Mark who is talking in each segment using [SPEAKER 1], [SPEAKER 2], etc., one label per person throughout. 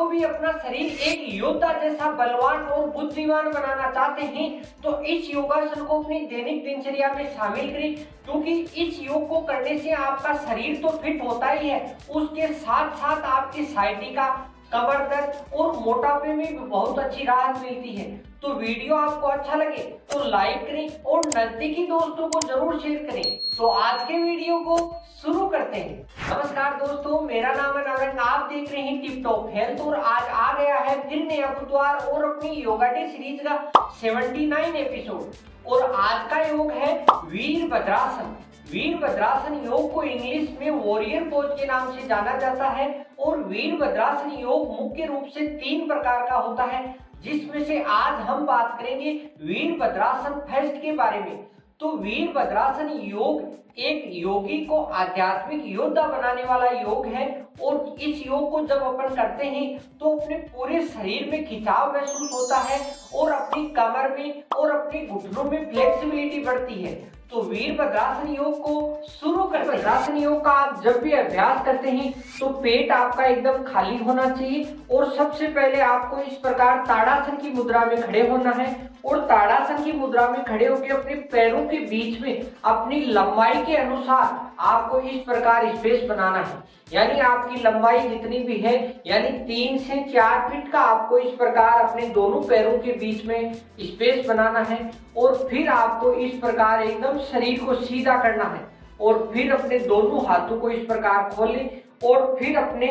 [SPEAKER 1] आपको भी अपना शरीर एक योद्धा जैसा बलवान और बुद्धिमान बनाना चाहते हैं तो इस योगासन को अपनी दैनिक दिनचर्या में शामिल करें, क्योंकि इस योग को करने से आपका शरीर तो फिट होता ही है, उसके साथ साथ आपकी साइटिका, कमर दर्द और मोटापे में भी बहुत अच्छी राहत मिलती है। तो वीडियो आपको अच्छा लगे तो लाइक करें और नजदीकी दोस्तों को जरूर शेयर करें। तो आज के वीडियो को शुरू करते हैं। नमस्कार दोस्तों, मेरा नाम है नवरंग, आप देख रहे हैं टिप टॉप हेल्थ और आज आ गया है फिर नया बुधवार और अपनी योगा डे सीरीज का 79 एपिसोड। और आज का योग है वीरभद्रासन। वीरभद्रासन योग को इंग्लिश में वॉरियर पोज के नाम से जाना जाता है और वीरभद्रासन योग मुख्य रूप से 3 प्रकार का होता है, जिसमें से आज हम बात करेंगे वीरभद्रासन फर्स्ट के बारे में। तो वीरभद्रासन योग एक योगी को आध्यात्मिक योद्धा बनाने वाला योग है और इस योग को जब अपन करते हैं तो अपने पूरे शरीर में खिंचाव महसूस होता है और अपनी कमर में और अपने घुटनों में फ्लेक्सिबिलिटी बढ़ती है। तो वीरभद्रासन योग को शुरू करते हैं। वीरभद्रासन योग का आप जब भी अभ्यास करते हैं तो पेट आपका एकदम खाली होना चाहिए और सबसे पहले आपको इस प्रकार ताड़ासन की मुद्रा में खड़े होना है और ताड़ासन की मुद्रा में खड़े होकर अपने पैरों के बीच में अपनी लंबाई के अनुसार आपको इस प्रकार स्पेस बनाना है, यानी आपकी लंबाई जितनी भी है यानी 3 से 4 फीट का आपको इस प्रकार अपने दोनों पैरों के बीच में स्पेस बनाना है और फिर आपको इस प्रकार एकदम शरीर को सीधा करना है और फिर अपने दोनों हाथों को इस प्रकार खोलें और फिर अपने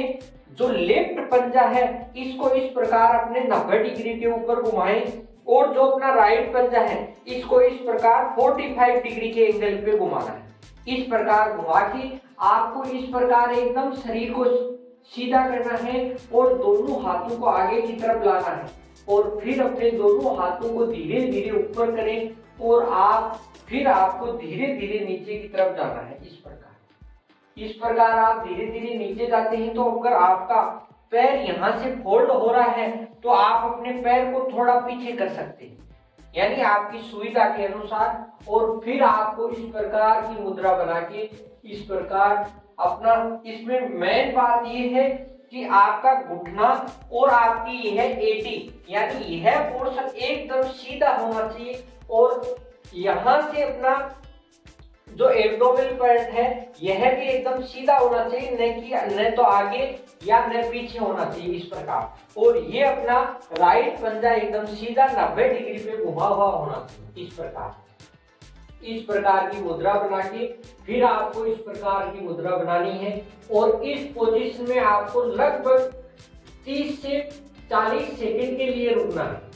[SPEAKER 1] जो लेफ्ट पंजा है इसको इस प्रकार अपने 90 डिग्री के ऊपर घुमाएं और जो अपना राइट पंजा है इसको इस प्रकार 45 डिग्री के एंगल पे घुमाना है। इस प्रकार घुमा के आपको इस प्रकार एकदम शरीर को सीधा करना है और दोनों हाथों को आगे की तरफ लाना है और फिर अपने दोनों हाथों को धीरे धीरे ऊपर करें और फिर आपको धीरे धीरे नीचे की तरफ जाना है। इस प्रकार आप धीरे धीरे नीचे जाते हैं तो अगर आपका पैर यहाँ से फोल्ड हो रहा है तो आप अपने पैर को थोड़ा पीछे कर सकते हैं, यानी आपकी सुविधा के अनुसार। और फिर आपको इस प्रकार की मुद्रा बना के इस प्रकार अपना, इसमें मेन बात ये है कि आपका घुटना और आपकी यह एटी यानी यह पोर्शन एकदम सीधा होना चाहिए और यहाँ से अपना जो एब्डोमिनल पार्ट है यह भी एकदम सीधा होना चाहिए, न तो आगे या न पीछे होना चाहिए इस प्रकार। और ये अपना राइट पंजा एकदम सीधा 90 डिग्री पे घुमा हुआ होना चाहिए इस प्रकार की मुद्रा बना के फिर आपको इस प्रकार की मुद्रा बनानी है और इस पोजीशन में आपको लगभग 30 से 40 सेकंड के लिए रुकना है।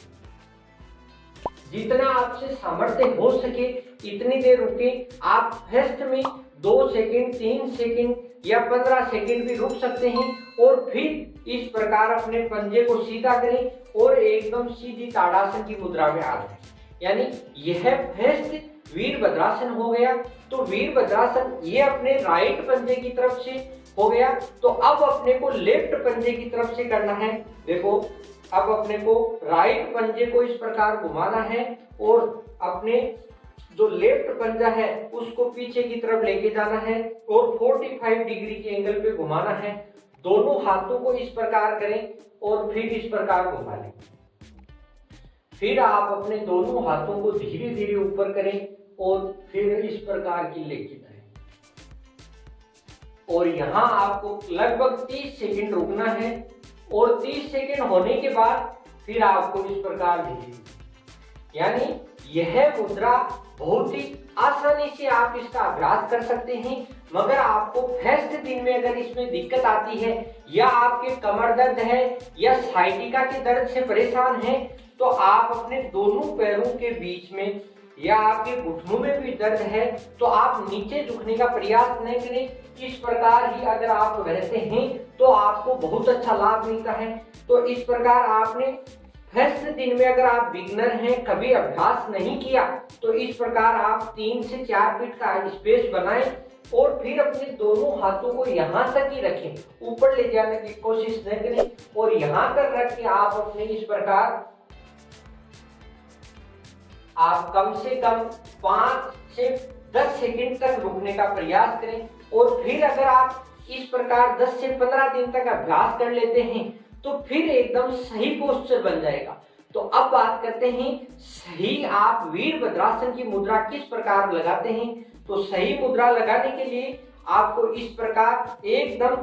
[SPEAKER 1] जितना आपसे सामर्थ्य हो सके इतनी देर रुके। आप फर्स्ट में 2 सेकंड, 3 सेकंड या 15 सेकंड भी रुक सकते हैं और फिर इस प्रकार अपने पंजे को सीधा करें और एकदम सीधी ताड़ासन की मुद्रा में आ जाए, यानी यह फर्स्ट वीरभद्रासन हो गया। तो वीरभद्रासन ये अपने राइट पंजे की तरफ से हो गया। तो अब अपने को लेफ्ट पंजे की तरफ से करना है। देखो, अब अपने को राइट पंजे को इस प्रकार घुमाना है और अपने जो लेफ्ट पंजा है उसको पीछे की तरफ लेके जाना है और 45 डिग्री के एंगल पे घुमाना है। दोनों हाथों को इस प्रकार करें और फिर इस प्रकार घुमा लें। फिर आप अपने दोनों हाथों को धीरे धीरे ऊपर करें और फिर इस प्रकार की लेके जाएं और यहाँ आपको लगभग 30 सेकंड रुकना है और 30 सेकंड होने के बाद फिर आपको इस प्रकार धीरे, यानी यह मुद्रा बहुत ही आसानी से आप इसका अभ्यास कर सकते हैं। मगर आपको फर्स्ट दिन में अगर इसमें दिक्कत आती है या आपके कमर दर्द है या साइटिका के दर्द से परेशान हैं तो आप अपने दोनों पैरों के बीच में या आपके घुटनों में भी दर्द है तो आप नीचे झुकने का प्रयास नहीं करें। इस प्रकार ही अगर आप रहते हैं तो आपको बहुत अच्छा लाभ मिलता है। तो इस प्रकार आपने फर्स्ट दिन में अगर आप बिगनर हैं, कभी अभ्यास नहीं किया, तो इस प्रकार आप 3 से 4 फीट का स्पेस बनाएं और फिर अपने दोनों हाथों को यहाँ तक ही रखें, ऊपर ले जाने की कोशिश न करें और यहाँ तक रख के आप अपने इस प्रकार आप कम से कम 5 से 10 सेकंड तक रुकने का प्रयास करें। और फिर अगर आप इस प्रकार 10 से 15 दिन तक अभ्यास कर लेते हैं तो फिर एकदम सही पोस्चर बन जाएगा। तो अब बात करते हैं सही आप वीरभद्रासन की मुद्रा किस प्रकार लगाते हैं। तो सही मुद्रा लगाने के लिए आपको इस प्रकार एकदम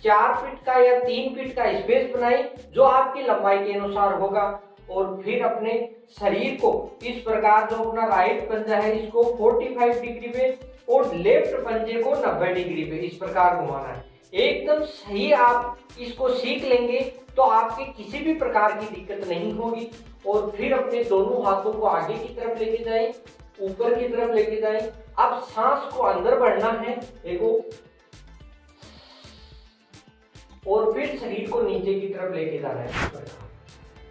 [SPEAKER 1] 4 फीट का या 3 फीट का स्पेस बनाएं जो आपकी लंबाई के अनुसार होगा, और फिर अपने शरीर को इस प्रकार जो अपना राइट पंजा है इसको 45 डिग्री पे और लेफ्ट पंजे को 90 डिग्री पे इस प्रकार घुमाना है। एकदम सही आप इसको सीख लेंगे तो आपके किसी भी प्रकार की दिक्कत नहीं होगी। और फिर अपने दोनों हाथों को आगे की तरफ लेके जाएं, ऊपर की तरफ लेके जाएं। अब सांस को अंदर बढ़ना है, देखो, और फिर शरीर को नीचे की तरफ लेके जाना है।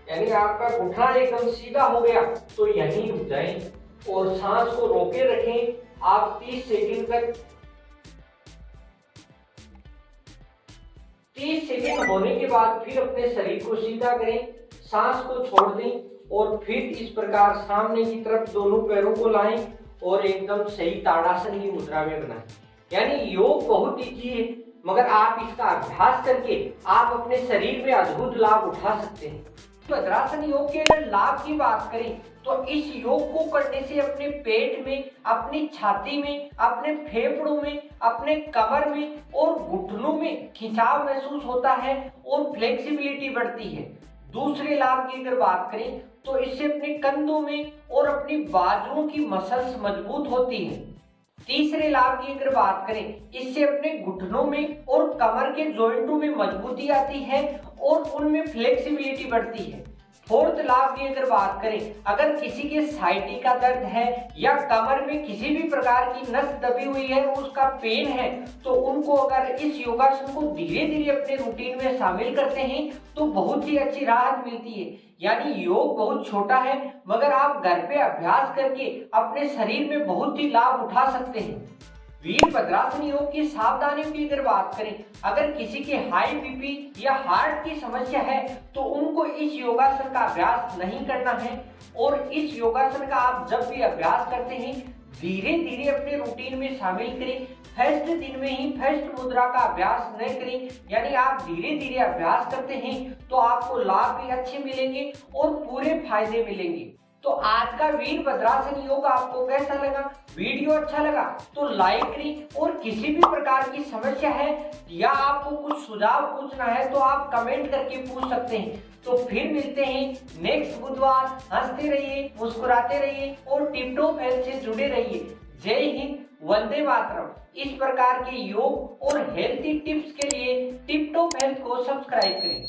[SPEAKER 1] यानी आपका घुटना एकदम सीधा हो गया तो यहीं रुक जाएं और सांस को रोके रखें आप 30 सेकंड तक। 30 सेकंड होने के बाद फिर अपने शरीर को सीधा करें, सांस को छोड़ दें और फिर इस प्रकार सामने की तरफ दोनों पैरों को लाएं और एकदम सही ताड़ासन की मुद्रा में बनाएं। यानी योग बहुत ईजी है, मगर आप इसका अभ्यास करके आप अपने शरीर में अद्भुत लाभ उठा सकते हैं। भद्रासन योग के अगर लाभ की बात करें तो इस योग को करने से अपने पेट में, अपनी छाती में, अपने फेफड़ों में, अपने कमर में और घुटनों में खिंचाव महसूस होता है और फ्लेक्सिबिलिटी बढ़ती है। दूसरे लाभ की अगर बात करें तो इससे अपने कंधों में और अपनी बाजुओं की मसल्स मजबूत होती हैं। तीसरे लाभ की अगर बात करें इससे अपने घुटनों में और कमर के जॉइंटों में मजबूती आती है और उनमें फ्लेक्सिबिलिटी बढ़ती है। फोर्थ लाभ की अगर बात करें, अगर किसी के साइटी का दर्द है या कमर में किसी भी प्रकार की नस दबी हुई है और उसका पेन है, तो उनको अगर इस योगासन को धीरे धीरे अपने रूटीन में शामिल करते हैं तो बहुत ही अच्छी राहत मिलती है। यानी योग बहुत छोटा है, मगर आप घर पे अभ्यास करके अपने शरीर में बहुत ही लाभ उठा सकते हैं। वीरभद्रासन योग की सावधानियों की अगर बात करें, अगर किसी के हाई बीपी या हार्ट की समस्या है तो उनको इस योगासन का अभ्यास नहीं करना है। और इस योगासन का आप जब भी अभ्यास करते हैं धीरे धीरे अपने रूटीन में शामिल करें। फर्स्ट दिन में ही फर्स्ट मुद्रा का अभ्यास न करें, यानी आप धीरे धीरे अभ्यास करते हैं तो आपको लाभ भी अच्छे मिलेंगे और पूरे फायदे मिलेंगे। तो आज का वीरभद्रासन योग आपको कैसा लगा? वीडियो अच्छा लगा तो लाइक करें, और किसी भी प्रकार की समस्या है या आपको कुछ सुझाव पूछना है तो आप कमेंट करके पूछ सकते हैं। तो फिर मिलते हैं नेक्स्ट बुधवार। हंसते रहिए, मुस्कुराते रहिए और टिप टॉप हेल्थ से जुड़े रहिए। जय हिंद, वंदे मातरम। इस प्रकार के योग और हेल्थी टिप्स के लिए टिप टॉप हेल्थ को सब्सक्राइब करें।